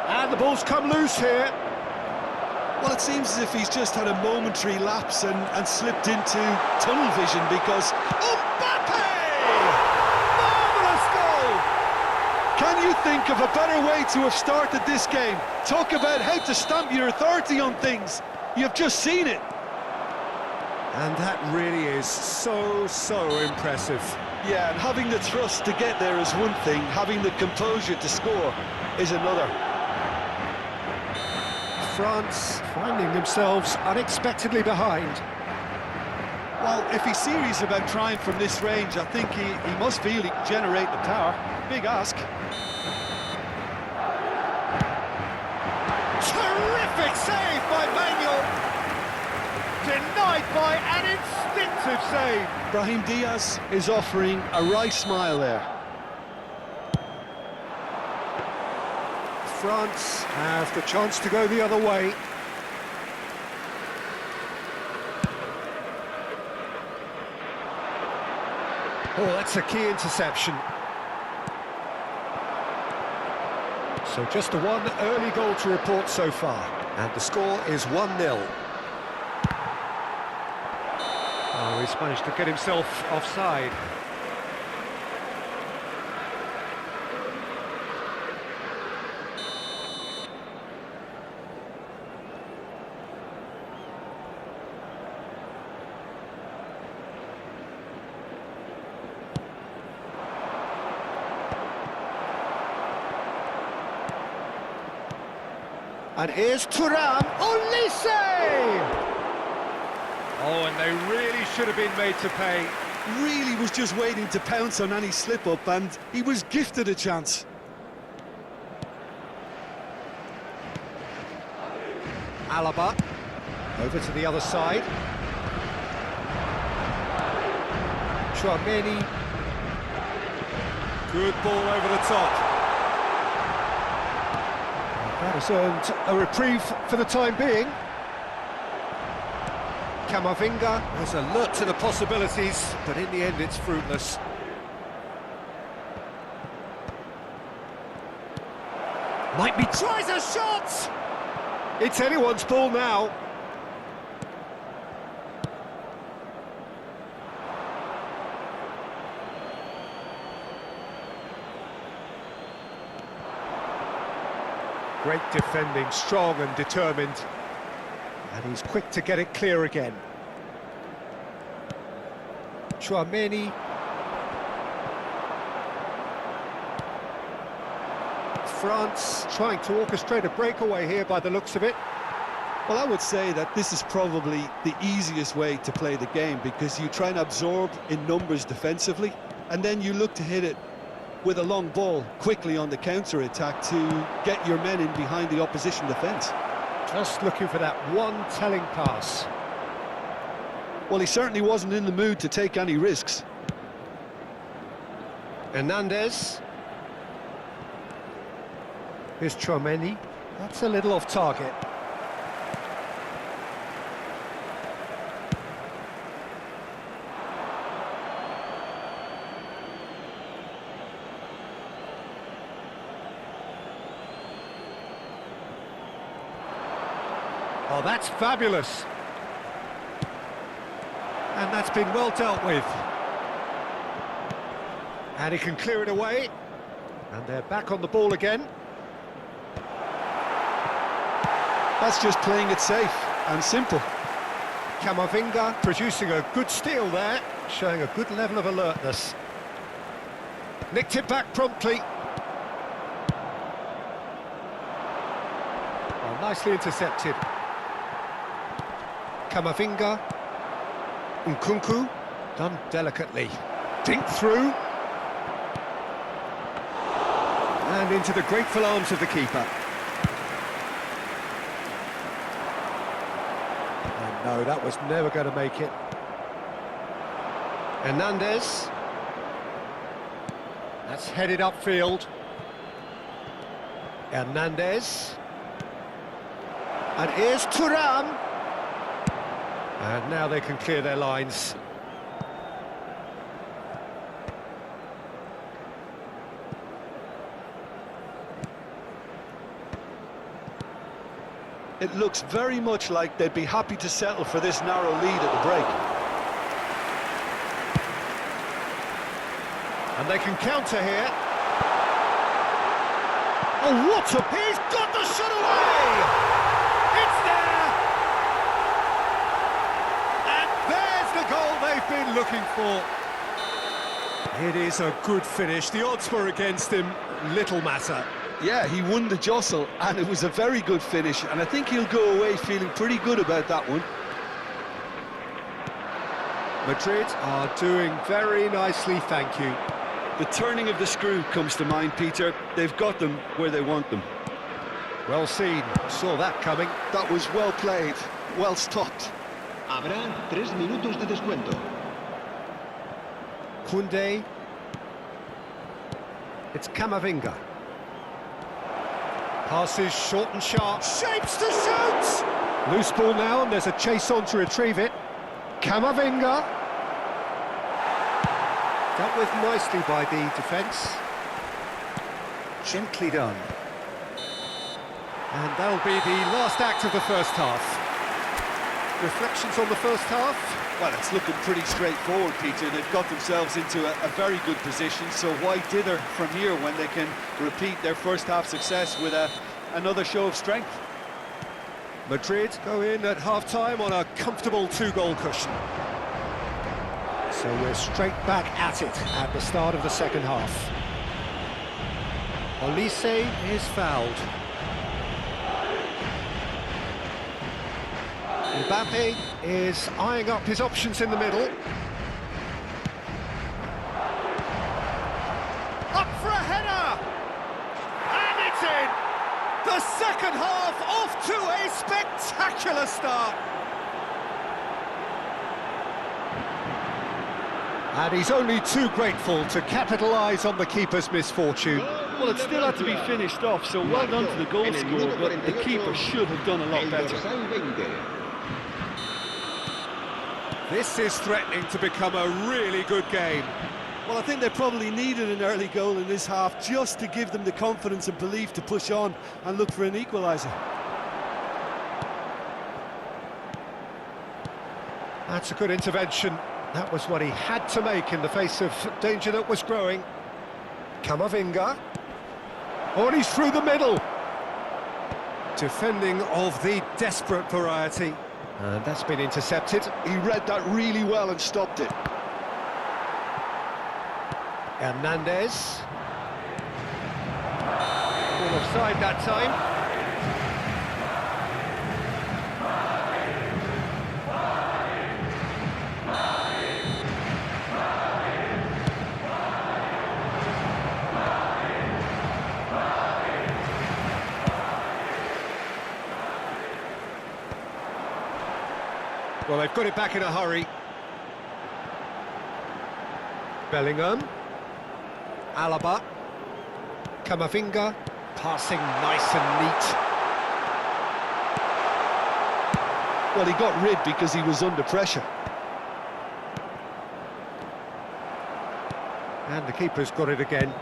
And the ball's come loose here. Well, it seems as if he's just had a momentary lapse and slipped into tunnel vision because... Mbappe! Marvellous goal! Can you think of a better way to have started this game? Talk about how to stamp your authority on things. You've just seen it. And that really is so impressive. Yeah, and having the thrust to get there is one thing, having the composure to score is another. France finding themselves unexpectedly behind. Well, if he's serious about trying from this range, I think he must feel he can generate the power. Big ask. Terrific save by Manuel. Denied by an instinctive save. Brahim Diaz is offering a wry smile there. France have the chance to go the other way. Oh, that's a key interception. So just the one early goal to report so far. And the score is 1-0. Oh, he's managed to get himself offside. And here's Thuram, Olise! Oh, and they really should have been made to pay. Really was just waiting to pounce on any slip-up, and he was gifted a chance. Alaba, over to the other side. Tchouaméni. Good ball over the top. That has earned a reprieve for the time being. Camavinga was alert to the possibilities, but in the end it's fruitless. Might be tries a shot! It's anyone's ball now. Great defending, strong and determined. And he's quick to get it clear again. Tchouaméni. France trying to orchestrate a breakaway here by the looks of it. Well, I would say that this is probably the easiest way to play the game, because you try and absorb in numbers defensively, and then you look to hit it with a long ball quickly on the counter-attack to get your men in behind the opposition defence. Just looking for that one telling pass. Well, he certainly wasn't in the mood to take any risks. Hernandez. Here's Tchouaméni. That's a little off target. Oh, that's fabulous. And that's been well dealt with. And he can clear it away. And they're back on the ball again. That's just playing it safe and simple. Camavinga producing a good steal there, showing a good level of alertness. Nicked it back promptly. Oh, nicely intercepted. Camavinga. Nkunku, done delicately. Dinked through. And into the grateful arms of the keeper. And no, that was never going to make it. Hernandez. That's headed upfield. Hernandez. And here's Thuram. And now they can clear their lines. It looks very much like they'd be happy to settle for this narrow lead at the break. And they can counter here. Oh, what a... He's got the shot away! It's there! And there's the goal they've been looking for. It is a good finish. The odds were against him. Little matter. Yeah, he won the jostle, and it was a very good finish, and I think he'll go away feeling pretty good about that one. Madrid are doing very nicely, thank you. The turning of the screw comes to mind, Peter. They've got them where they want them. Well seen, saw that coming. That was well played, well stopped. Habrá 3 minutos de descuento. Koundé. It's Camavinga. Passes short and sharp. Shapes to shoot! Loose ball now, and there's a chase on to retrieve it. Camavinga. Dealt with nicely by the defence. Gently done. And that'll be the last act of the first half. Reflections on the first half? Well, it's looking pretty straightforward, Peter. They've got themselves into a very good position, so why dither from here when they can repeat their first half success with another show of strength? Madrid go in at half-time on a comfortable 2-goal cushion. So we're straight back at it at the start of the second half. Olise is fouled. Mbappe is eyeing up his options in the middle. Up for a header! And it's in! The second half off to a spectacular start! And he's only too grateful to capitalise on the keeper's misfortune. Well, it still had to be finished off, so well done to the goal scorer, but the keeper should have done a lot better. This is threatening to become a really good game. Well, I think they probably needed an early goal in this half just to give them the confidence and belief to push on and look for an equaliser. That's a good intervention. That was what he had to make in the face of danger that was growing. Camavinga. Oh, and he's through the middle. Defending of the desperate variety. And that's been intercepted. He read that really well and stopped it. Hernandez. All offside that time. Well, they've got it back in a hurry. Bellingham. Alaba. Camavinga. Passing nice and neat. Well, he got rid because he was under pressure. And the keeper's got it again.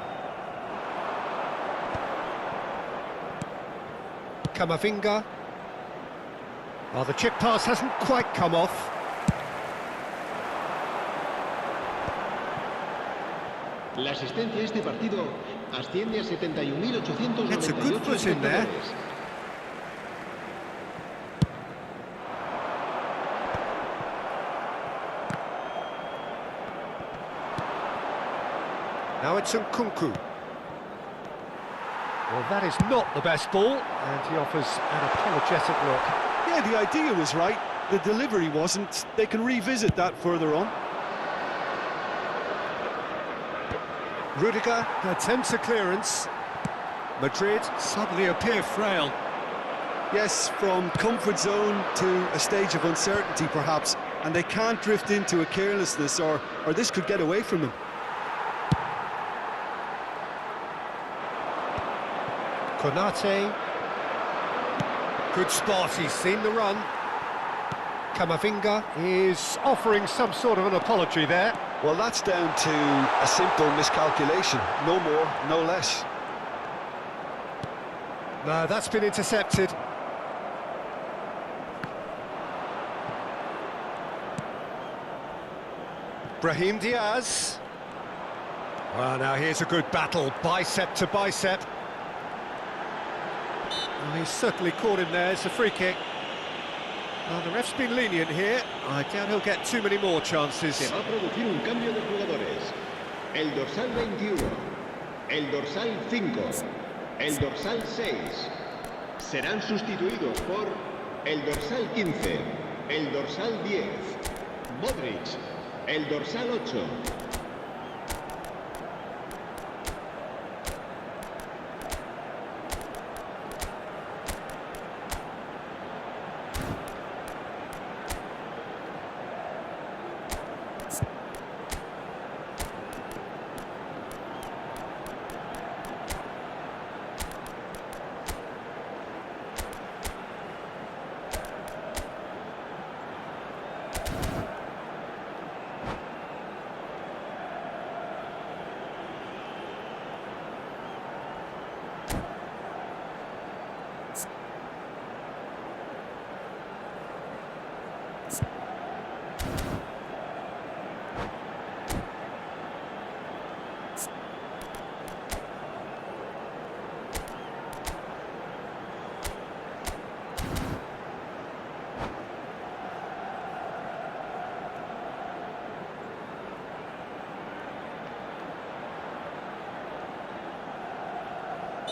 Camavinga. Well, the chip pass hasn't quite come off. La asistencia a este partido asciende a 71.898 It's a good foot in there. Now it's Nkunku. Well, that is not the best ball, and he offers an apologetic look. Yeah, the idea was right, the delivery wasn't. They can revisit that further on. Rodrigo attempts a clearance. Madrid suddenly appear frail. Yes, from comfort zone to a stage of uncertainty perhaps, and they can't drift into a carelessness or this could get away from them. Konate. Good spot, he's seen the run. Camavinga is offering some sort of an apology there. Well, that's down to a simple miscalculation. No more, no less. No, that's been intercepted. Brahim Diaz. Well, now here's a good battle, bicep to bicep. Well, he's certainly caught him there, it's a free kick. Well, the ref's been lenient here. I doubt he'll get too many more chances. Se va a producir un cambio de jugadores. El dorsal 21, el dorsal 5, el dorsal 6. Serán sustituidos por el dorsal 15, el dorsal 10, Modric, el dorsal 8.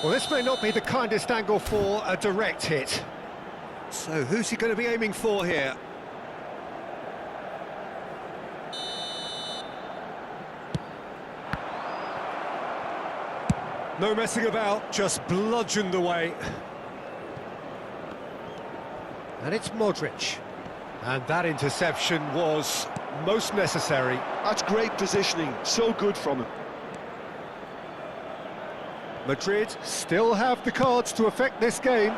Well, this may not be the kindest angle for a direct hit. So who's he going to be aiming for here? No messing about, just bludgeoned away. And it's Modric. And that interception was most necessary. That's great positioning, so good from him. Madrid still have the cards to affect this game.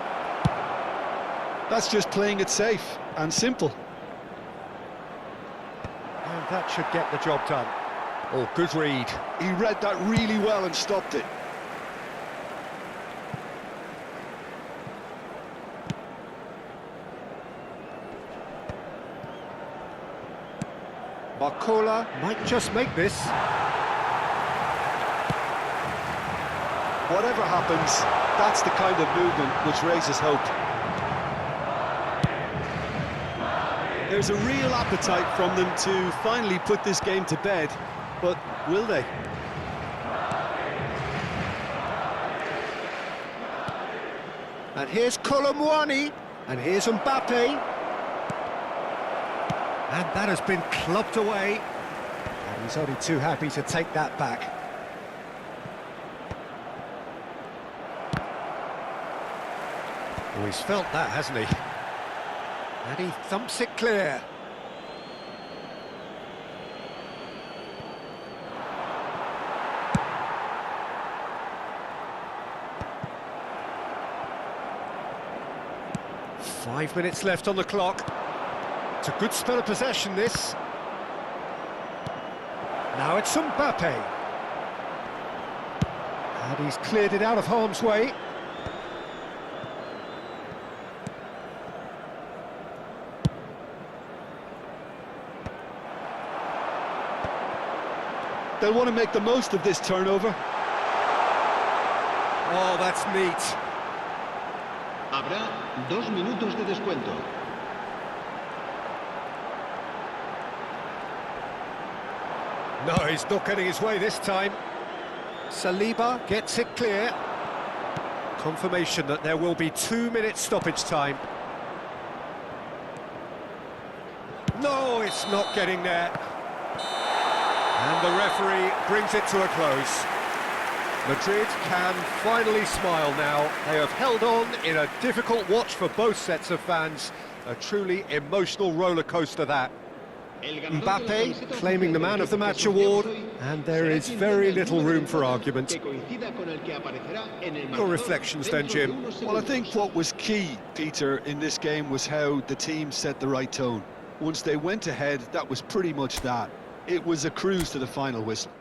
That's just playing it safe and simple. And that should get the job done. Oh, good read. He read that really well and stopped it. Barcola might just make this. Whatever happens, that's the kind of movement which raises hope. There's a real appetite from them to finally put this game to bed, but will they? And here's Colomwani, and here's Mbappe. And that has been clubbed away. And he's only too happy to take that back. Oh, he's felt that, hasn't he? And he thumps it clear. Five minutes left on the clock. It's a good spell of possession, this. Now it's Mbappe. And he's cleared it out of harm's way. They'll want to make the most of this turnover. Oh, that's neat. Habrá 2 minutos de descuento. No, he's not getting his way this time. Saliba gets it clear. Confirmation that there will be 2 minutes stoppage time. No, it's not getting there. And the referee brings it to a close. Madrid can finally smile now. They have held on in a difficult watch for both sets of fans. A truly emotional roller coaster, that. Mbappe claiming the Man of the Match award, and there is very little room for argument. Your reflections then, Jim? Well, I think what was key, Peter, in this game was how the team set the right tone. Once they went ahead, that was pretty much that. It was a cruise to the final whistle.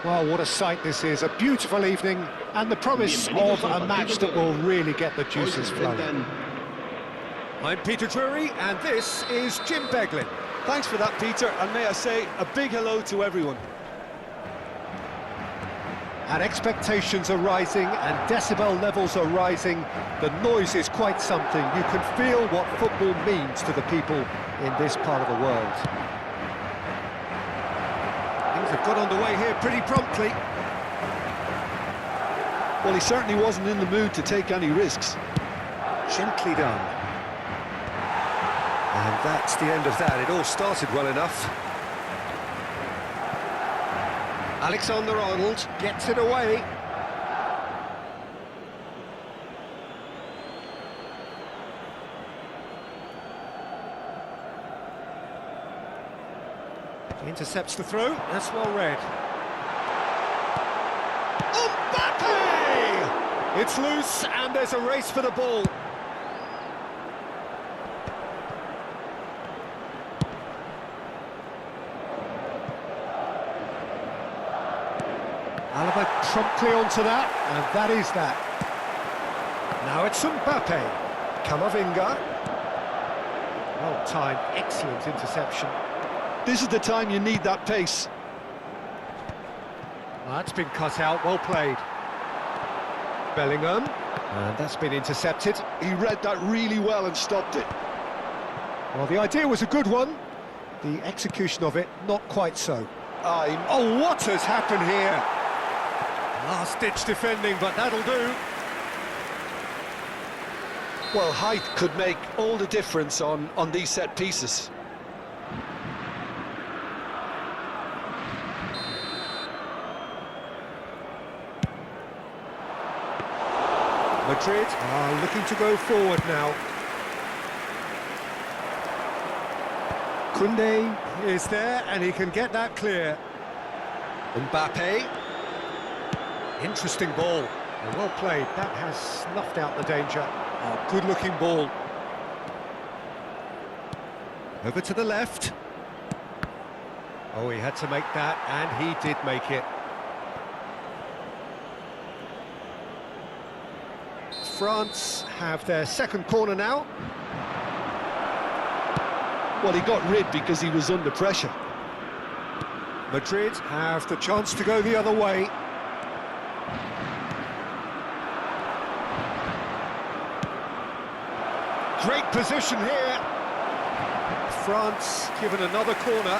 Well, what a sight this is, a beautiful evening, and the promise of a match that will really get the juices flowing. I'm Peter Drury, and this is Jim Beglin. Thanks for that, Peter, and may I say a big hello to everyone. And expectations are rising, and decibel levels are rising. The noise is quite something. You can feel what football means to the people in this part of the world. Things have got underway here pretty promptly. Well, he certainly wasn't in the mood to take any risks. Gently done. And that's the end of that. It all started well enough. Alexander-Arnold gets it away. Intercepts the throw, that's well read. Mbappe! It's loose and there's a race for the ball. Alaba promptly onto that, and that is that. Now it's Mbappe. Camavinga. Well timed, excellent interception. This is the time you need that pace. That's been cut out, well played. Bellingham, and that's been intercepted. He read that really well and stopped it. Well, the idea was a good one. The execution of it, not quite so. Oh, what has happened here? Last-ditch defending, but that'll do. Well, height could make all the difference on these set pieces. Madrid are looking to go forward now. Koundé is there, and he can get that clear. Mbappe. Interesting ball. And well played. That has snuffed out the danger. Oh, good-looking ball. Over to the left. Oh, he had to make that, and he did make it. France have their second corner now. Well, he got rid because he was under pressure. Madrid have the chance to go the other way. Great position here. France given another corner.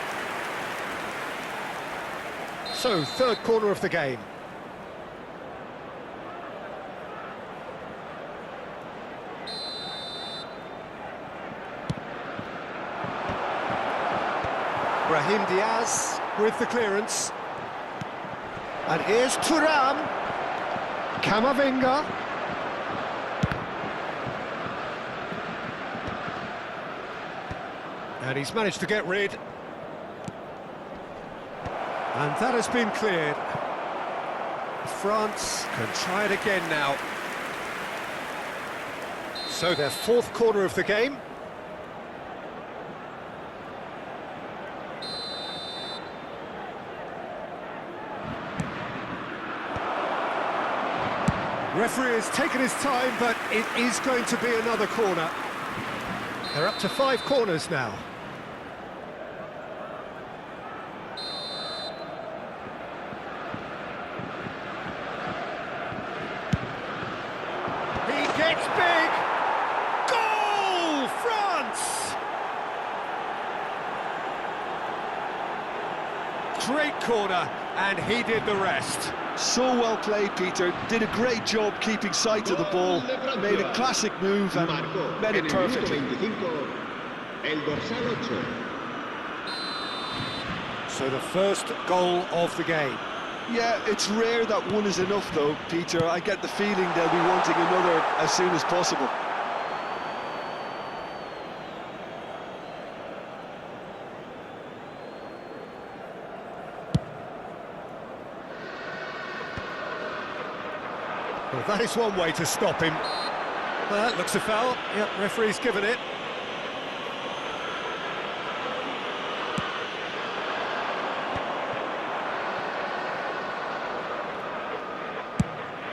So, third corner of the game. Brahim Diaz with the clearance. And here's Thuram. Camavinga. And he's managed to get rid. And that has been cleared. France can try it again now. So their fourth corner of the game. Referee has taken his time, but it is going to be another corner. They're up to 5 corners now. He gets big! Goal! France! Great corner, and he did the rest. So well played, Peter. Did a great job keeping sight of the ball. Made a classic move and made it perfectly. El dorsal 8. So the first goal of the game. Yeah, it's rare that one is enough, though, Peter. I get the feeling they'll be wanting another as soon as possible. Well, that is one way to stop him. Well, that looks a foul. Yep, referee's given it.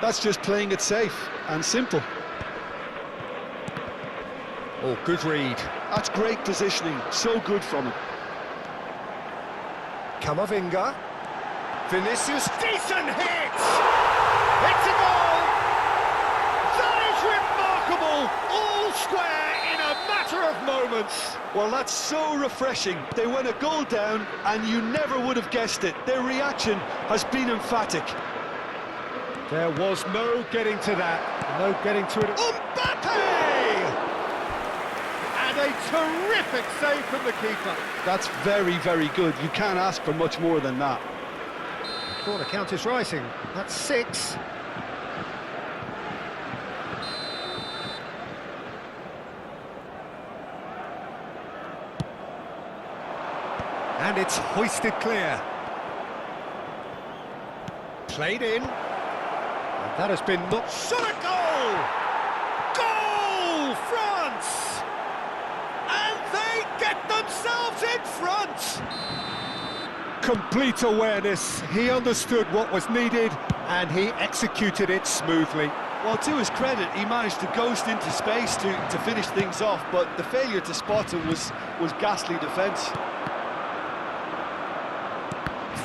That's just playing it safe and simple. Oh, good read. That's great positioning. So good from him. Camavinga. Vinicius. Decent hit! It's a goal! That is remarkable! All square in a matter of moments. Well, that's so refreshing. They went a goal down and you never would have guessed it. Their reaction has been emphatic. There was no getting to that. No getting to it. Mbappe! And a terrific save from the keeper. That's very, very good. You can't ask for much more than that. Corner count is rising. That's 6. And it's hoisted clear. Played in. And that has been not shot a goal! Goal, France! And they get themselves in front! Complete awareness. He understood what was needed and he executed it smoothly. Well, to his credit, he managed to ghost into space to finish things off, but the failure to spot him was ghastly defence.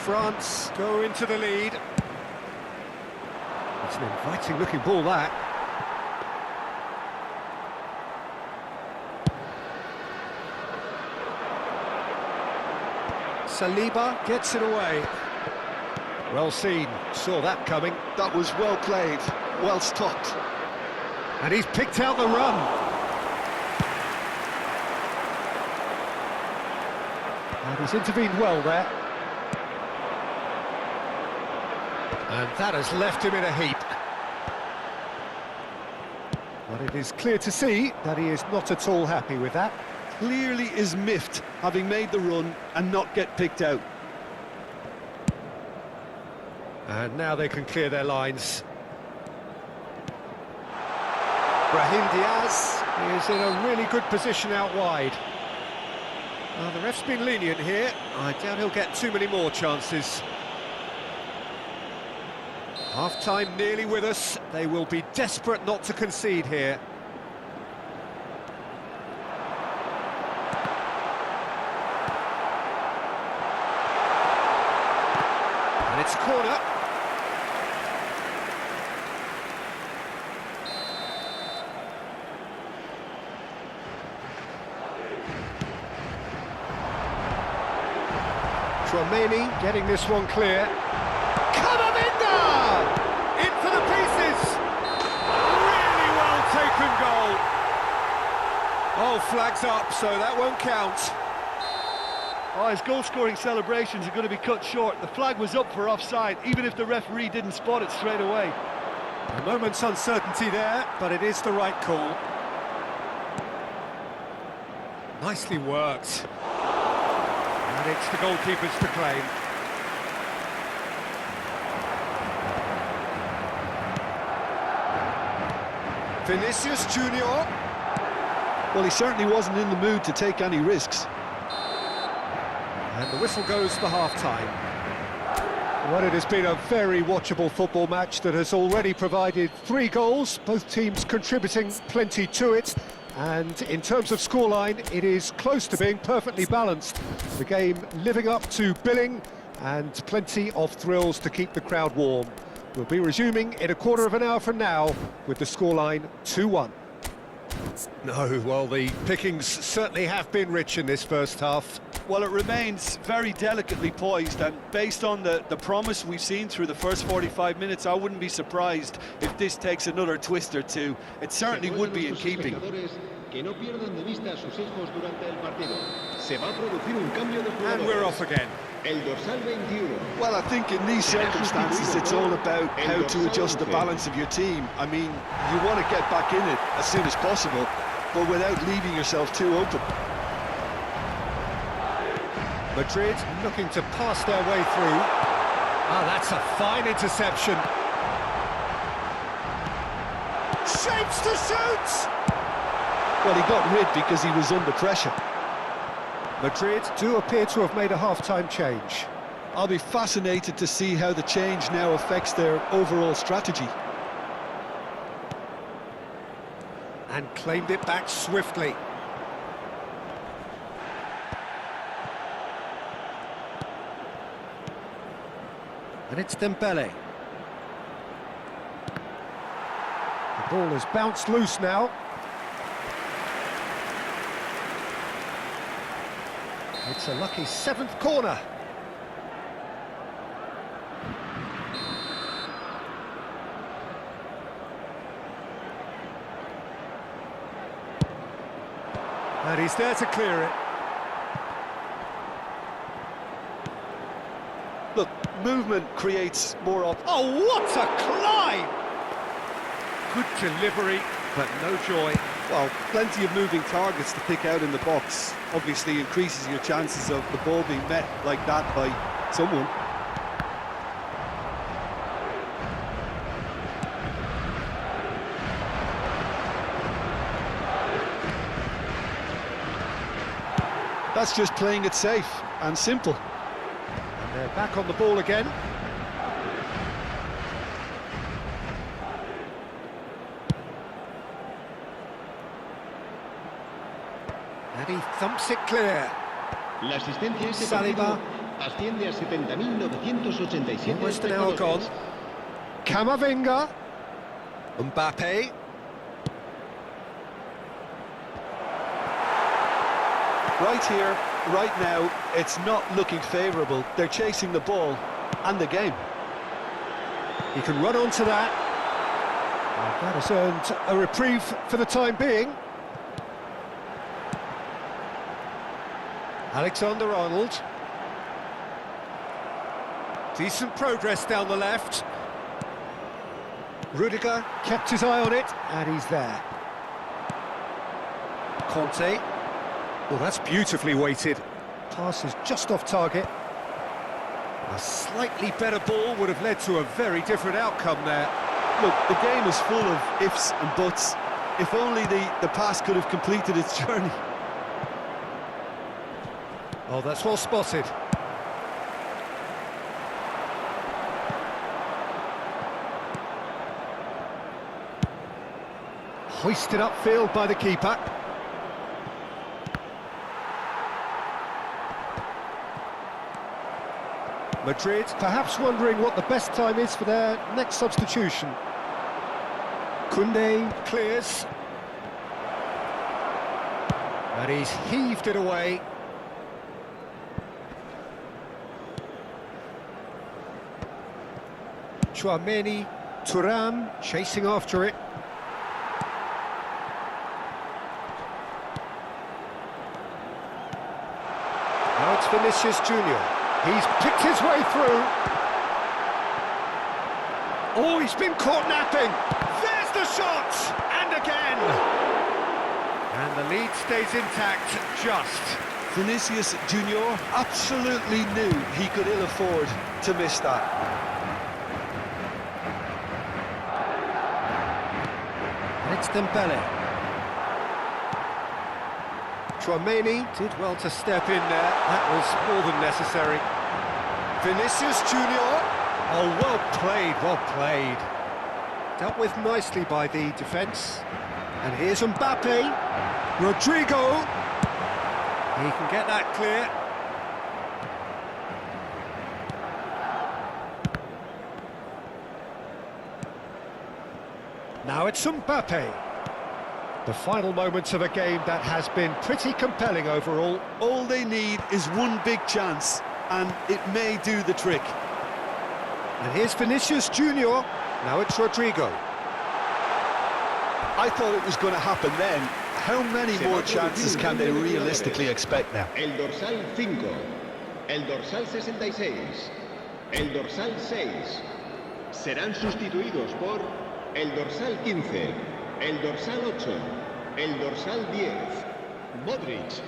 France go into the lead. It's an inviting looking ball, that. Saliba gets it away. Well seen, saw that coming. That was well played, well stopped. And he's picked out the run. And he's intervened well there. And that has left him in a heap. But it is clear to see that he is not at all happy with that. Clearly is miffed, having made the run and not get picked out. And now they can clear their lines. Brahim Diaz is in a really good position out wide. Well, the ref's been lenient here. I doubt he'll get too many more chances. Half-time nearly with us. They will be desperate not to concede here. And it's a corner. Tremaine getting this one clear. Camavinga! In for the pieces! Really well taken goal. Oh, flags up, so that won't count. Oh, his goal-scoring celebrations are going to be cut short. The flag was up for offside, even if the referee didn't spot it straight away. A moment's uncertainty there, but it is the right call. Nicely worked. And it's the goalkeepers to claim. Vinicius Junior. Well, he certainly wasn't in the mood to take any risks. And the whistle goes for half-time. Well, it has been a very watchable football match that has already provided 3 goals, both teams contributing plenty to it. And in terms of scoreline, it is close to being perfectly balanced. The game living up to billing and plenty of thrills to keep the crowd warm. We'll be resuming in a quarter of an hour from now with the scoreline 2-1. No, well, the pickings certainly have been rich in this first half. Well, it remains very delicately poised, and based on the promise we've seen through the first 45 minutes, I wouldn't be surprised if this takes another twist or two. It certainly would be in keeping. Que no pierdan de vista a sus hijos durante el partido. Se va a producir un cambio de jugadores. And we're off again. El dorsal 21. Well, I think in these circumstances, it's all about how to adjust the balance of your team. I mean, you want to get back in it as soon as possible, but without leaving yourself too open. Madrid looking to pass their way through. Ah, that's a fine interception. Shapes to shoot! Well, he got rid because he was under pressure. Madrid do appear to have made a half-time change. I'll be fascinated to see how the change now affects their overall strategy. And claimed it back swiftly. And it's Dembele. The ball has bounced loose now. It's a lucky 7th corner. And he's there to clear it. Look, movement creates more Oh, what a climb! Good delivery, but no joy. well, plenty of moving targets to pick out in the box. Obviously increases your chances of the ball being met like that by someone. That's just playing it safe and simple. And they're back on the ball again. And he thumps it clear. La asistencia a este Saliba. partido asciende a 70.987 Almost an hour gone. espectadores. Camavinga. Mbappe. Right here, right now, it's not looking favourable. They're chasing the ball and the game. He can run onto that. And that has earned a reprieve for the time being. Alexander-Arnold. Decent progress down the left. Rodrigo kept his eye on it, and he's there. Conte. Well, that's beautifully weighted. Pass is just off target. A slightly better ball would have led to a very different outcome there. Look, the game is full of ifs and buts. If only the pass could have completed its journey. Oh, that's well spotted. Hoisted upfield by the keeper. Madrid perhaps wondering what the best time is for their next substitution. Koundé clears. And he's heaved it away. Tchouaméni, Thuram chasing after it. Now it's Vinicius Junior. He's picked his way through. Oh, he's been caught napping. There's the shot! And again! And the lead stays intact, just. Vinicius Junior absolutely knew he could ill afford to miss that. And it's Dembele. Tchouaméni did well to step in there. That was more than necessary. Vinicius Junior. Oh, well played, well played. Dealt with nicely by the defence. And here's Mbappe. Rodrigo. He can get that clear. Now it's Mbappe. The final moments of a game that has been pretty compelling overall. All they need is one big chance, and it may do the trick. And here's Vinicius Junior. Now it's Rodrigo. I thought it was going to happen then. How many more chances can they realistically expect now? El dorsal 5, el dorsal 66, el dorsal 6. Serán sustituidos por el dorsal 15, el dorsal 8, el dorsal 10. Modric.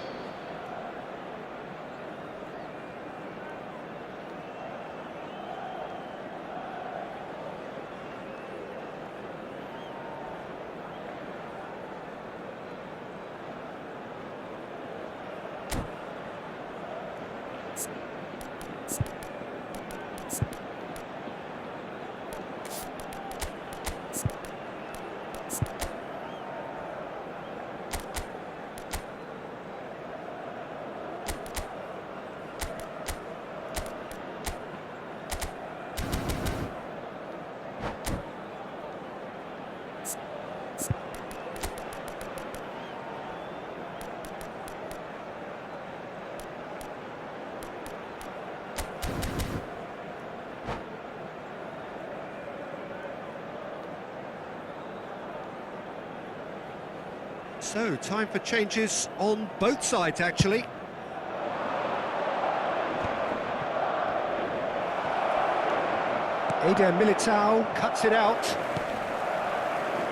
So, time for changes on both sides, actually. Eder Militao cuts it out.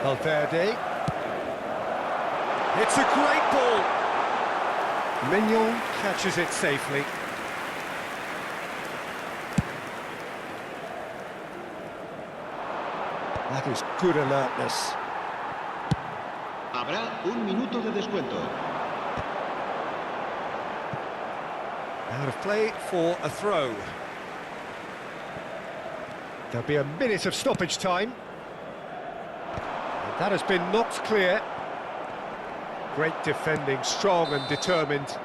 Valverde. It's a great ball. Mignon catches it safely. That is good alertness. Habrá un minuto de descuento. Out of play for a throw. There'll be a minute of stoppage time. And that has been knocked clear. Great defending, strong and determined.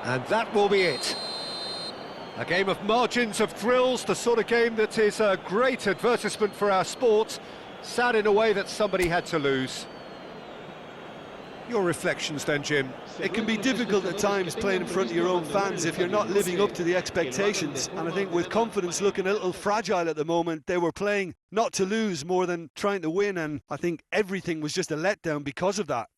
And that will be it. A game of margins, of thrills, the sort of game that is a great advertisement for our sport. Sad in a way that somebody had to lose. Your reflections then, Jim? It can be difficult at times playing in front of your own fans if you're not living up to the expectations. And I think with confidence looking a little fragile at the moment, they were playing not to lose more than trying to win. And I think everything was just a letdown because of that.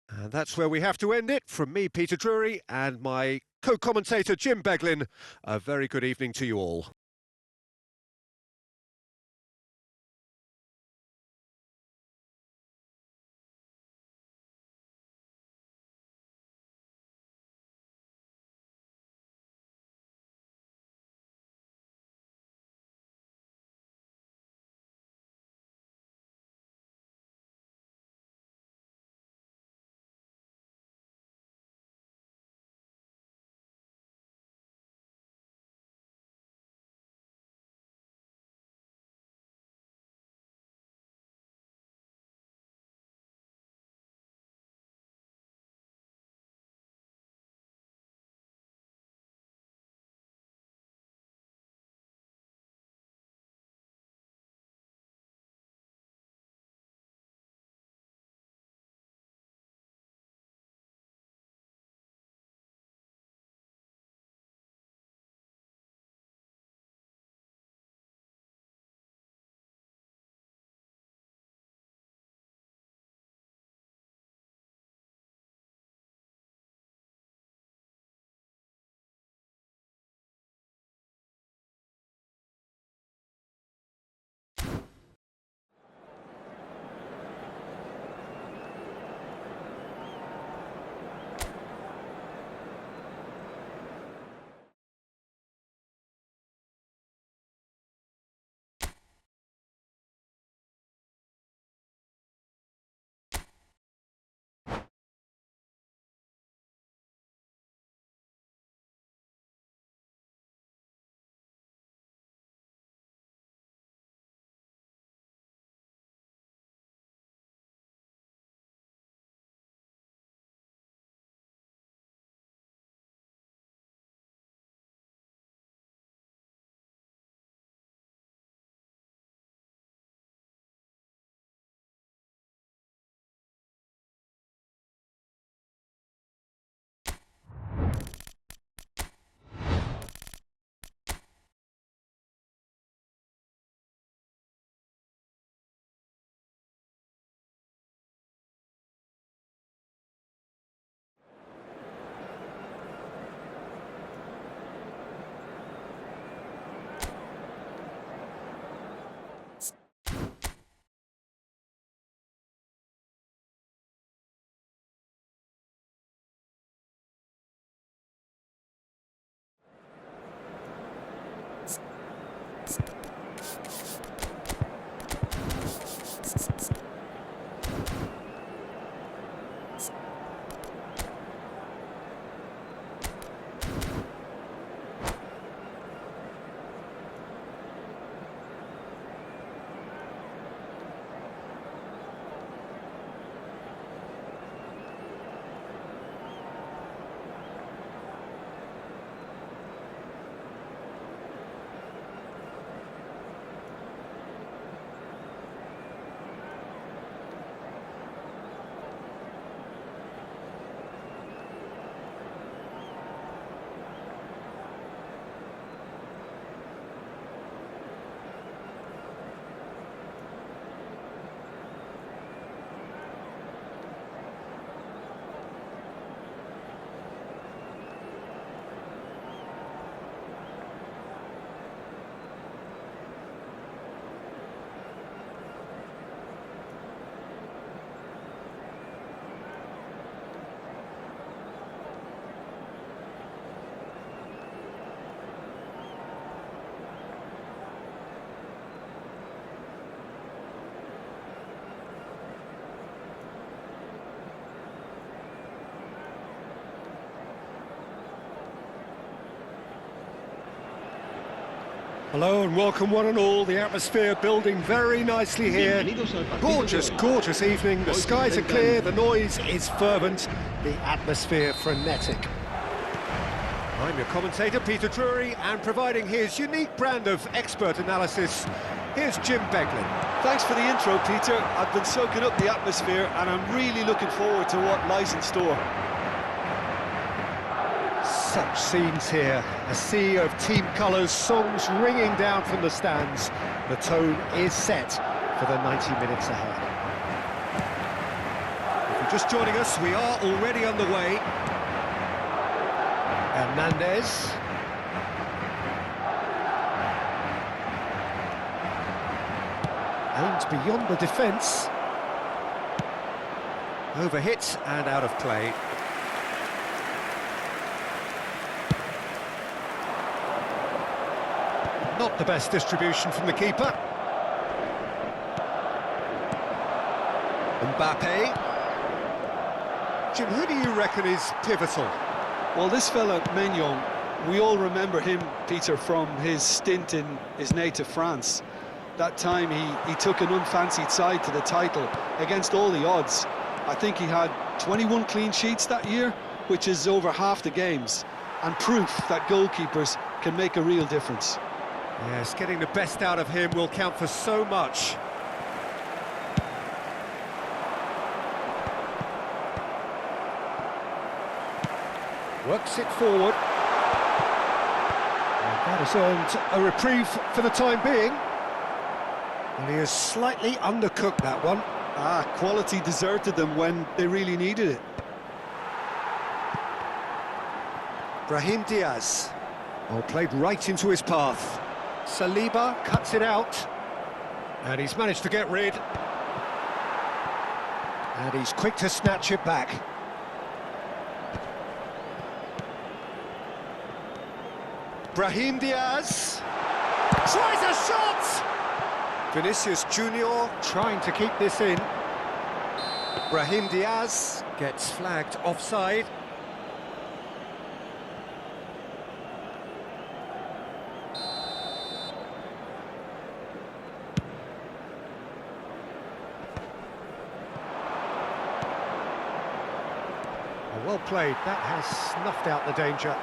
And that's where we have to end it. From me, Peter Drury, and my co-commentator, Jim Beglin. A very good evening to you all. Hello and welcome one and all, the atmosphere building very nicely here. Gorgeous, gorgeous evening, the skies are clear, the noise is fervent, the atmosphere frenetic. I'm your commentator, Peter Drury, and providing his unique brand of expert analysis, here's Jim Beglin. Thanks for the intro, Peter. I've been soaking up the atmosphere and I'm really looking forward to what lies in store. Such scenes here, a sea of team colours, songs ringing down from the stands. The tone is set for the 90 minutes ahead. If you're just joining us, we are already underway. Hernandez. Aimed beyond the defence. Overhit and out of play. Not the best distribution from the keeper. Mbappe. Jim, who do you reckon is pivotal? Well, this fella, Maignan, we all remember him, Peter, from his stint in his native France. That time he took an unfancied side to the title against all the odds. I think he had 21 clean sheets that year, which is over half the games, and proof that goalkeepers can make a real difference. Yes, getting the best out of him will count for so much. Works it forward. And that has earned a reprieve for the time being. And he has slightly undercooked that one. Quality deserted them when they really needed it. Brahim Diaz. Oh, played right into his path. Saliba cuts it out. And he's managed to get rid. And he's quick to snatch it back. Brahim Diaz tries a shot! Vinicius Junior trying to keep this in. Brahim Diaz gets flagged offside. Well played, that has snuffed out the danger.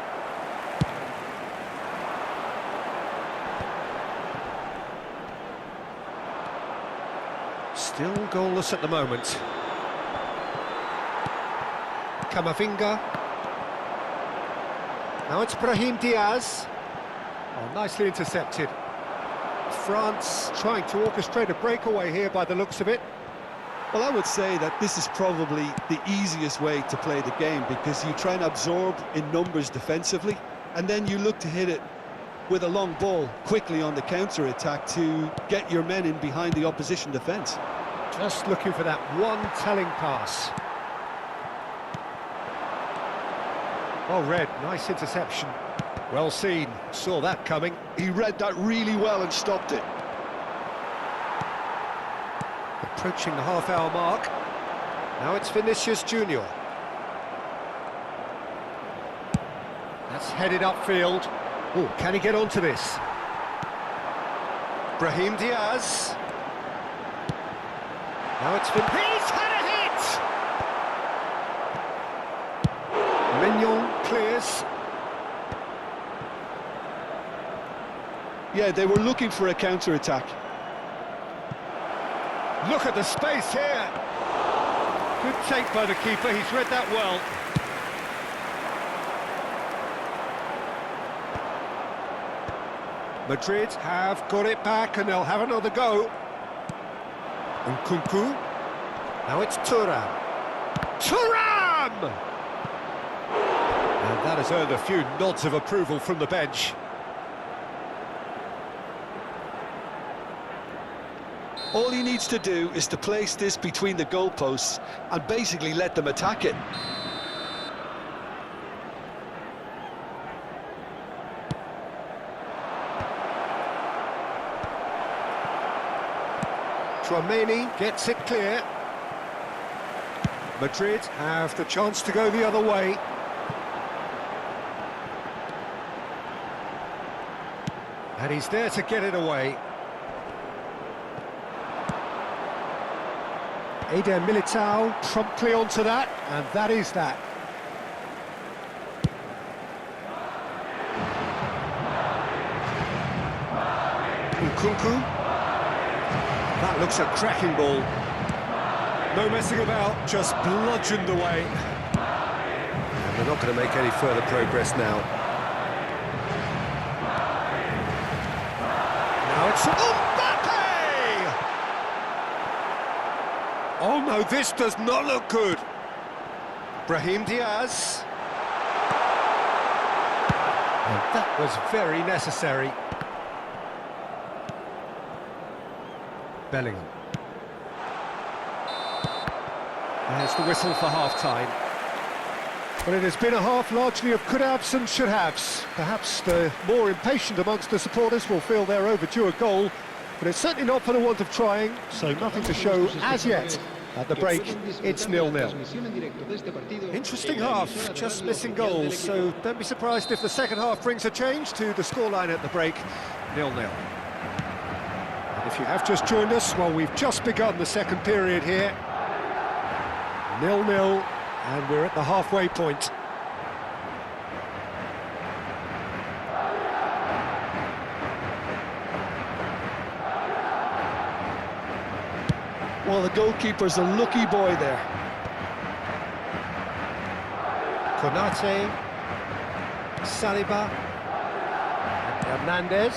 Still goalless at the moment. Camavinga. Now it's Brahim Diaz. Oh, nicely intercepted. France trying to orchestrate a breakaway here by the looks of it. Well, I would say that this is probably the easiest way to play the game, because you try and absorb in numbers defensively, and then you look to hit it with a long ball quickly on the counter-attack to get your men in behind the opposition defence. Just looking for that one telling pass. Well read, nice interception. Well seen, saw that coming. He read that really well and stopped it. approaching the half-hour mark. Now it's Vinicius Junior. That's headed upfield. Oh, can he get onto this? Brahim Diaz. Now it's He's had a hit! Mignon clears. Yeah, they were looking for a counter-attack. Look at the space here. Good take by the keeper, he's read that well. Madrid have got it back and they'll have another go. Nkunku. Now it's Thuram. Thuram! And that has earned a few nods of approval from the bench. All he needs to do is to place this between the goalposts and basically let them attack it. Tchouaméni gets it clear. Madrid have the chance to go the other way. And he's there to get it away. Eder Militao promptly onto that, and that is that. Nkunku. That looks a cracking ball. No messing about, just bludgeoned away. And they're not going to make any further progress now. Now it's Mbappe! Oh no, this does not look good. Brahim Diaz. And that was very necessary. Bellingham. There's the whistle for half-time. Well, it has been a half largely of could-haves and should-haves. Perhaps the more impatient amongst the supporters will feel they're overdue a goal, but it's certainly not for the want of trying, so nothing to show as yet. At the break, it's 0-0. Interesting half, just missing goals, so don't be surprised if the second half brings a change to the scoreline at the break, 0-0. If you have just joined us, well, we've just begun the second period here. 0-0, and we're at the halfway point. Well, the goalkeeper's a lucky boy there. Konate, Saliba, and Hernandez.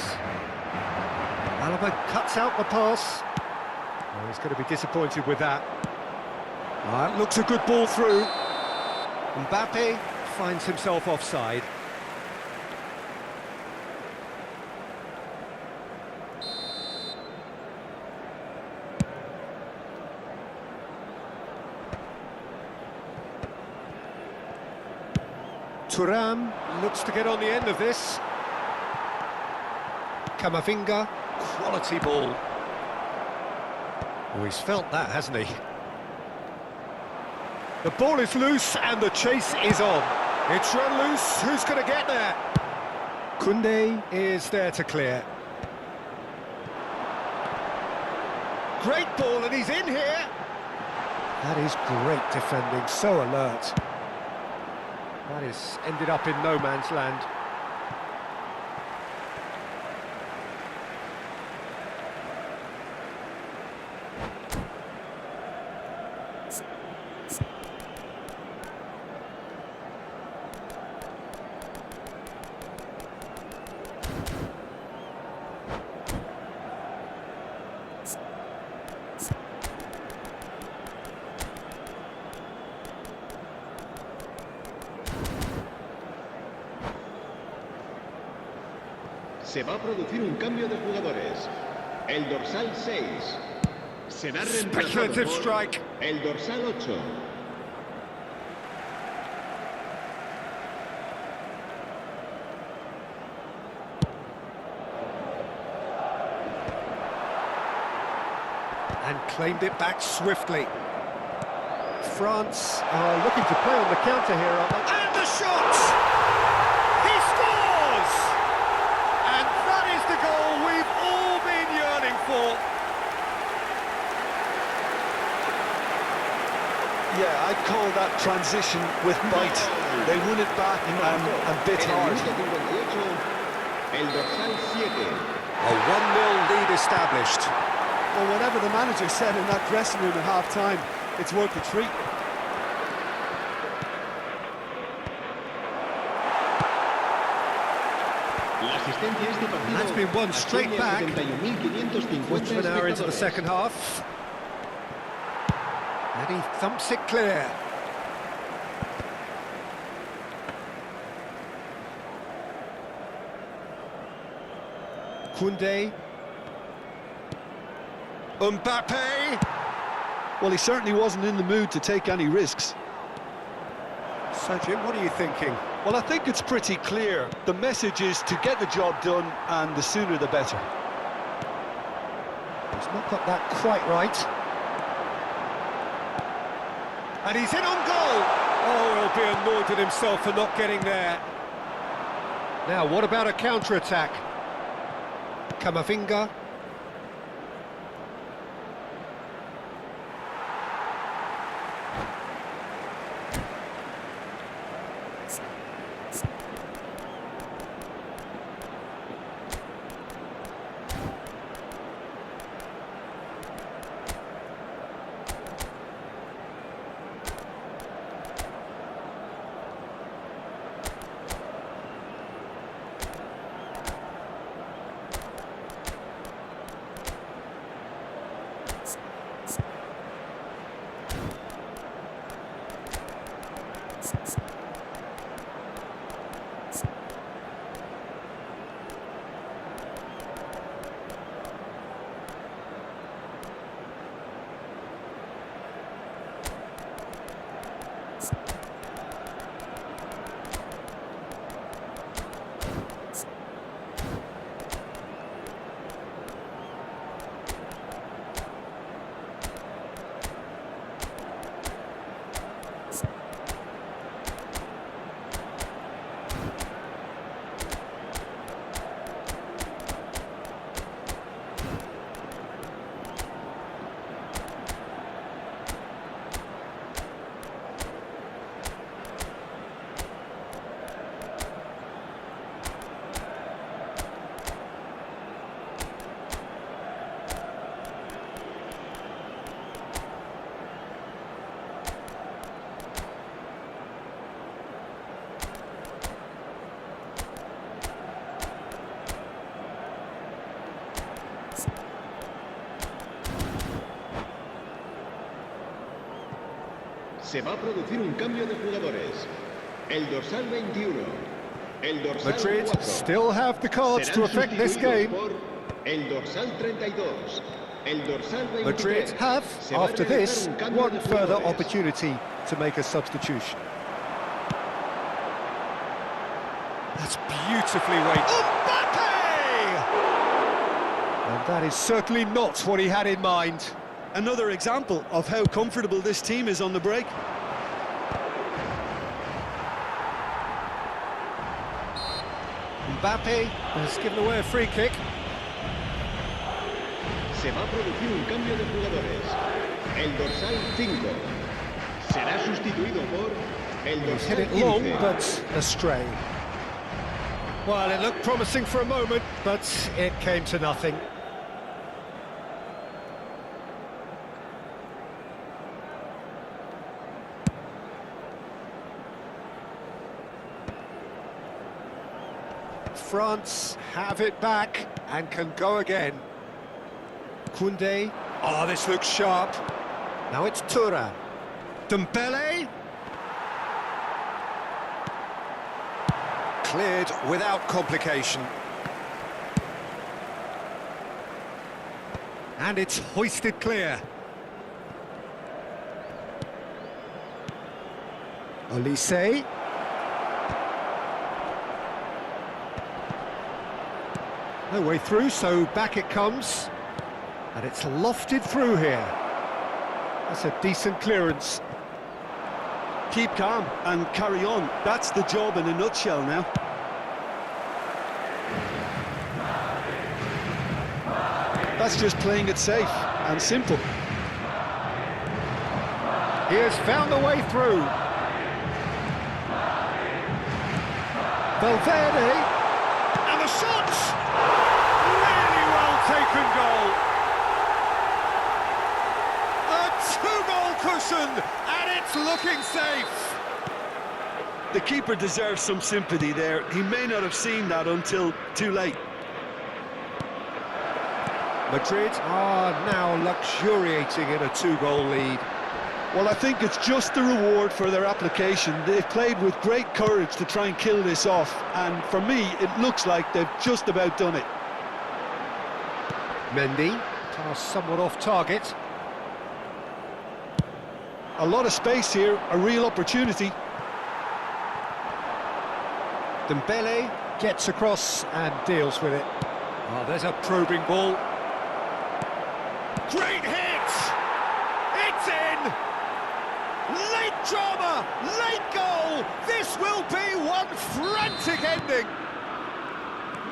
Alaba cuts out the pass. Oh, he's going to be disappointed with that. That looks a good ball through. Mbappe finds himself offside. Thuram looks to get on the end of this. Camavinga, quality ball. Oh, he's felt that, hasn't he? The ball is loose and the chase is on. It's run loose, who's going to get there? Koundé is there to clear. Great ball and he's in here. That is great defending, so alert. That is ended up in no man's land. Se va a producir un cambio de jugadores. El dorsal 6 será reemplazado Speculative por strike. el dorsal 8. And claimed it back swiftly. France are looking to play on the counter here, aren't they? And the shot! He scores! And that is the goal we've all been yearning for. Yeah, I'd call that transition with bite. They won it back and bit En el hard. minuto 58, el dorsal 7. A 1-0 lead established. Well, whatever the manager said in that dressing room at half-time, it's worth a treat. La asistencia a este partido That's been won straight asciende a back. 71.550 Quarter of an hour into the espectadores. second half. And he thumps it clear. Koundé. Mbappe. Well, he certainly wasn't in the mood to take any risks. So, Jim, what are you thinking? Well, I think it's pretty clear. The message is to get the job done, and the sooner the better. He's not got that quite right. And he's in on goal! Oh, he'll be annoyed with himself for not getting there. Now, what about a counter-attack? Camavinga. Se va a producir un cambio de jugadores. El dorsal 21. El dorsal Madrid 4. still have the cards to Serán affect this sustituidos game. por el dorsal 32. El dorsal 23. Madrid have, Se va a after realizar this, un cambio one de further jugadores. opportunity to make a substitution. That's beautifully weighted. Mbappe! And that is certainly not what he had in mind. Another example of how comfortable this team is on the break. Mbappe has given away a free kick. Se va a producir un cambio de jugadores. El dorsal 5 será sustituido por el He's hit dorsal it long, 15. but astray. Well, it looked promising for a moment, but it came to nothing. France have it back and can go again. Koundé. Oh, this looks sharp. Now it's Thuram. Dembele. Cleared without complication. And it's hoisted clear. Olise. No way through, so back it comes. And it's lofted through here. That's a decent clearance. Keep calm and carry on. That's the job in a nutshell now. That's just playing it safe and simple. He has found the way through. Valverde, and the shot! Really well taken goal. A two-goal cushion, and it's looking safe. The keeper deserves some sympathy there. He may not have seen that until too late. Madrid are now luxuriating in a two-goal lead. Well, I think it's just the reward for their application. They've played with great courage to try and kill this off, and for me, it looks like they've just about done it. Mendy, pass somewhat off target. A lot of space here, a real opportunity. Dembele gets across and deals with it. Oh, there's a probing ball. Great hit! It's in! Late drama, late goal! This will be one frantic ending!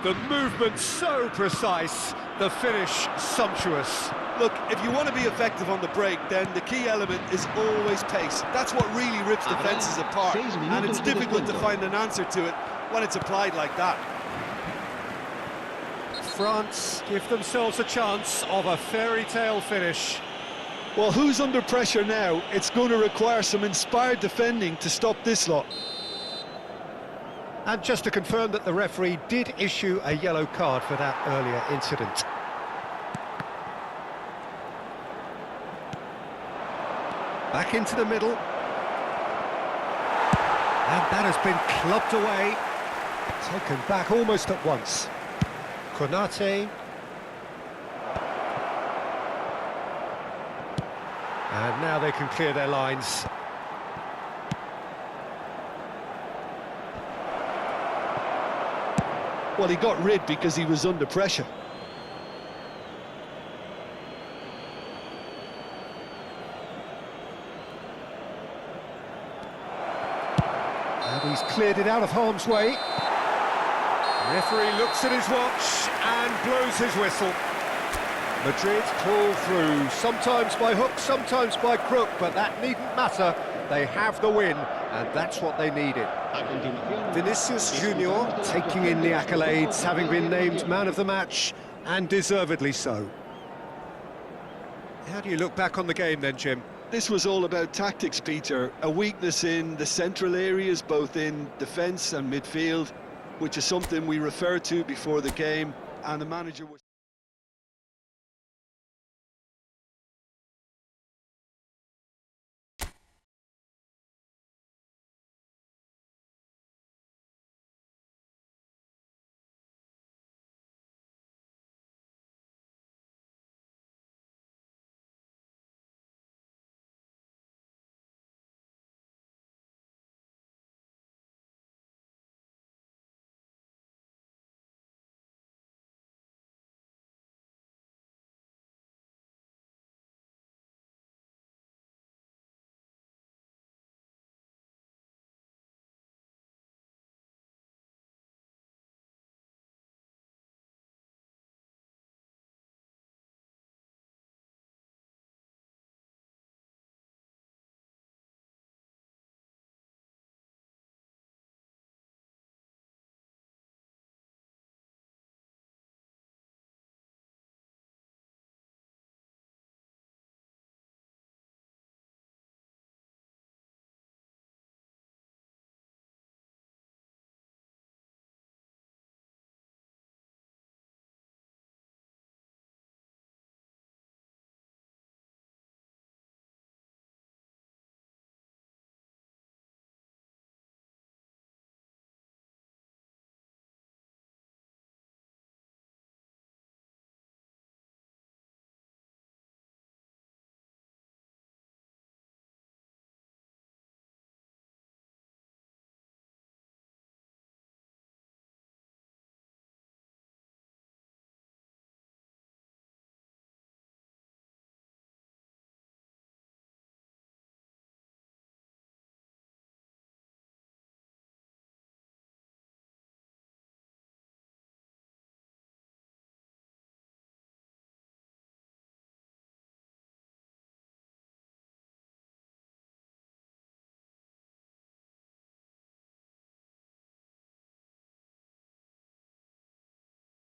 The movement so precise, the finish sumptuous. Look, if you want to be effective on the break, then the key element is always pace. That's what really rips defences apart, and it's difficult to find an answer to it when it's applied like that. France give themselves a chance of a fairy tale finish. Well, who's under pressure now? It's going to require some inspired defending to stop this lot. And just to confirm that the referee did issue a yellow card for that earlier incident. Back into the middle. And that has been clubbed away. Taken back almost at once. Konate. And now they can clear their lines. Well, he got rid because he was under pressure. And he's cleared it out of harm's way. The referee looks at his watch and blows his whistle. Madrid pull through, sometimes by hook, sometimes by crook, but that needn't matter. They have the win, and that's what they needed. Vinicius Junior taking in the accolades, having been named man of the match, and deservedly so. How do you look back on the game then, Jim? This was all about tactics, Peter. A weakness in the central areas, both in defence and midfield, which is something we referred to before the game, and the manager was...